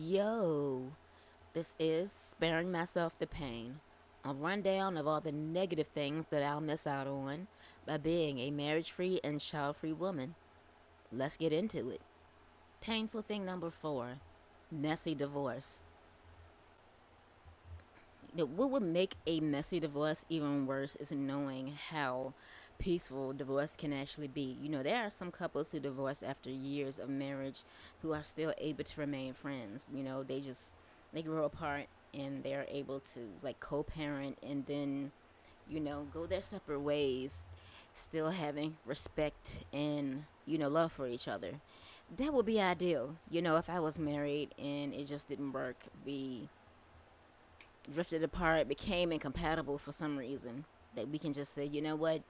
Yo, this is Sparing Myself the Pain, a rundown of all the negative things that I'll miss out on by being a marriage free and child free woman. Let's get into it. Painful thing number four, messy divorce. What would make a messy divorce even worse is knowing how peaceful divorce can actually be. There are some couples who divorce after years of marriage who are still able to remain friends. They grow apart and they're able to like co-parent and then go their separate ways, still having respect and love for each other. That would be ideal. If I was married and it just didn't work, we drifted apart, became incompatible for some reason, that we can just say, you know what,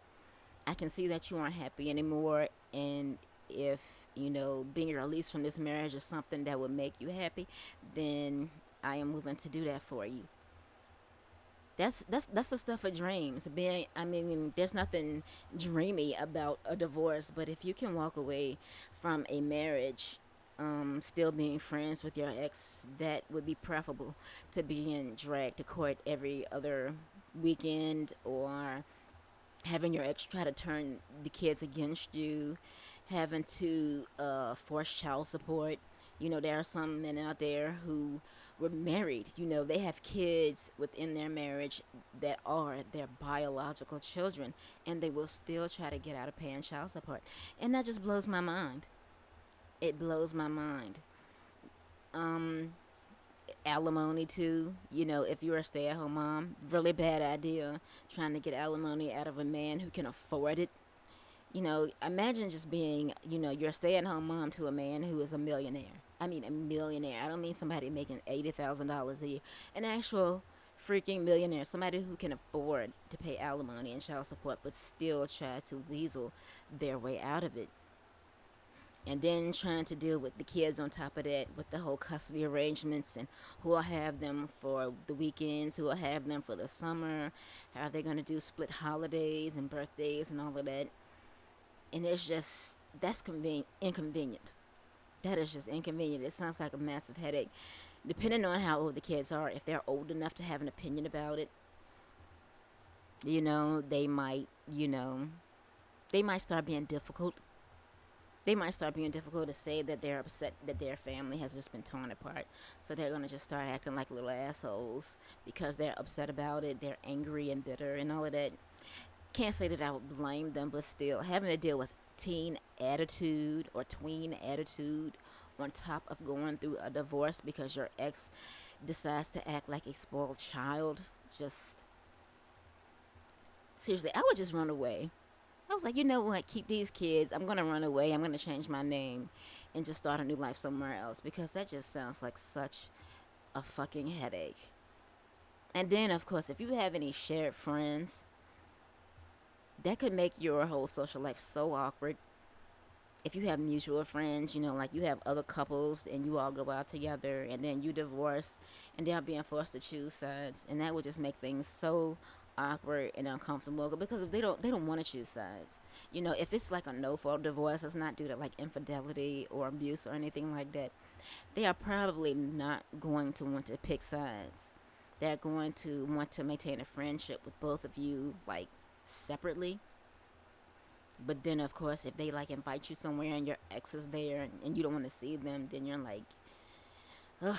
I can see that you aren't happy anymore, and if being released from this marriage is something that would make you happy, then I am willing to do that for you. That's the stuff of dreams. There's nothing dreamy about a divorce, but if you can walk away from a marriage, still being friends with your ex, that would be preferable to being dragged to court every other weekend, or having your ex try to turn the kids against you, having to force child support. There are some men out there who were married. They have kids within their marriage that are their biological children, and they will still try to get out of paying child support. And that just blows my mind. It blows my mind. Um, Alimony too. If you're a stay-at-home mom, really bad idea trying to get alimony out of a man who can afford it. Imagine just being, you're a stay-at-home mom to a man who is a millionaire. I mean, a millionaire. I don't mean somebody making $80,000 a year. An actual freaking millionaire, somebody who can afford to pay alimony and child support, but still try to weasel their way out of it. And then trying to deal with the kids on top of that, with the whole custody arrangements, and who will have them for the weekends, who will have them for the summer, how are they going to do split holidays and birthdays and all of that. And it's just, that's inconvenient. That is just inconvenient. It sounds like a massive headache. Depending on how old the kids are, if they're old enough to have an opinion about it, they might, they might start being difficult. They might start being difficult to say that they're upset that their family has just been torn apart. So they're going to just start acting like little assholes because they're upset about it. They're angry and bitter and all of that. Can't say that I would blame them, but still, having to deal with teen attitude or tween attitude on top of going through a divorce because your ex decides to act like a spoiled child, just seriously, I would just run away. I was like, you know what? Keep these kids. I'm going to run away. I'm going to change my name and just start a new life somewhere else, because that just sounds like such a fucking headache. And then, of course, if you have any shared friends, that could make your whole social life so awkward. If you have mutual friends, like you have other couples and you all go out together, and then you divorce and they're being forced to choose sides, and that would just make things so awkward and uncomfortable, because if they don't want to choose sides. If it's like a no fault divorce, it's not due to like infidelity or abuse or anything like that, they are probably not going to want to pick sides. They're going to want to maintain a friendship with both of you, like, separately. But then, of course, if they like invite you somewhere and your ex is there, and you don't want to see them, then you're like, ugh.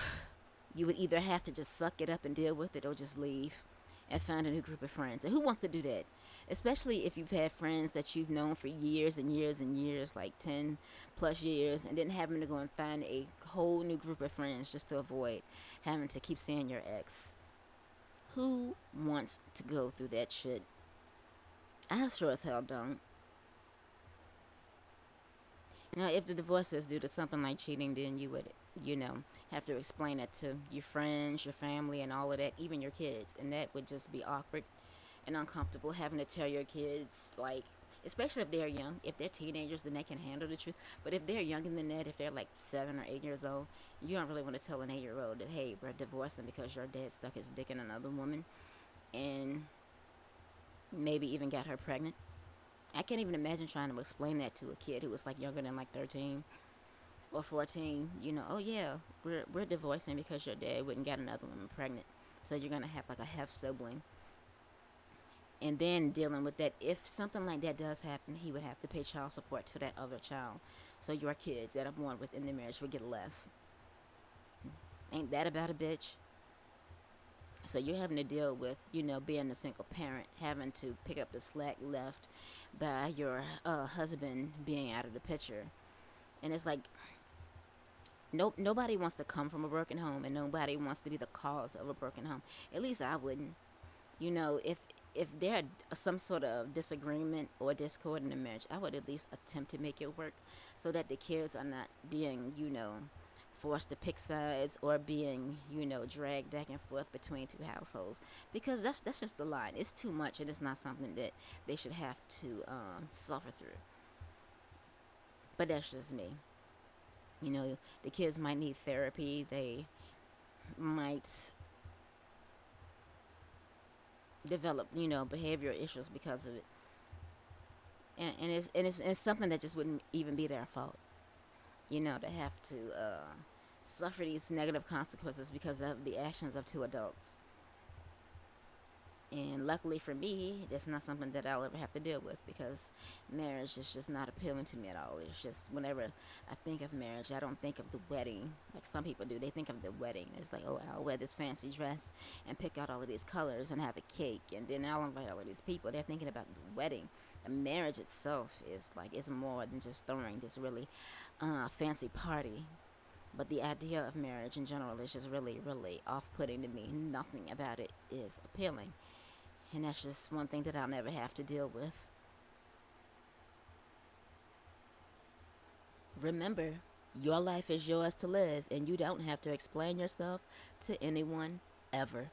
You would either have to just suck it up and deal with it, or just leave and find a new group of friends. And who wants to do that? Especially if you've had friends that you've known for years and years and years, like 10 plus years, and then having to go and find a whole new group of friends just to avoid having to keep seeing your ex. Who wants to go through that shit? I sure as hell don't. If the divorce is due to something like cheating, then you would, have to explain it to your friends, your family, and all of that, even your kids. And that would just be awkward and uncomfortable, having to tell your kids, like, especially if they're young. If they're teenagers, then they can handle the truth. But if they're younger than that, if they're like 7 or 8 years old, you don't really want to tell an 8-year-old that, hey, we're divorcing because your dad stuck his dick in another woman and maybe even got her pregnant. I can't even imagine trying to explain that to a kid who was like younger than like 13. or 14, oh yeah, we're divorcing because your dad wouldn't get another woman pregnant. So you're gonna have like a half sibling. And then dealing with that, if something like that does happen, he would have to pay child support to that other child. So your kids that are born within the marriage would get less. Ain't that about a bitch? So you're having to deal with, being a single parent, having to pick up the slack left by your husband being out of the picture. And it's like, nobody wants to come from a broken home, and nobody wants to be the cause of a broken home. At least I wouldn't. If there had some sort of disagreement or discord in the marriage, I would at least attempt to make it work, so that the kids are not being, forced to pick sides or being, dragged back and forth between two households. Because that's just the line. It's too much, and it's not something that they should have to suffer through. But that's just me. The kids might need therapy. They might develop, behavioral issues because of it. And it's something that just wouldn't even be their fault. To have to suffer these negative consequences because of the actions of two adults. And luckily for me, that's not something that I'll ever have to deal with, because marriage is just not appealing to me at all. It's just, whenever I think of marriage, I don't think of the wedding like some people do. They think of the wedding. It's like, oh, I'll wear this fancy dress and pick out all of these colors and have a cake, and then I'll invite all of these people. They're thinking about the wedding. The marriage itself is like, it's more than just throwing this really fancy party. But the idea of marriage in general is just really, really off putting to me. Nothing about it is appealing. And that's just one thing that I'll never have to deal with. Remember, your life is yours to live, and you don't have to explain yourself to anyone ever.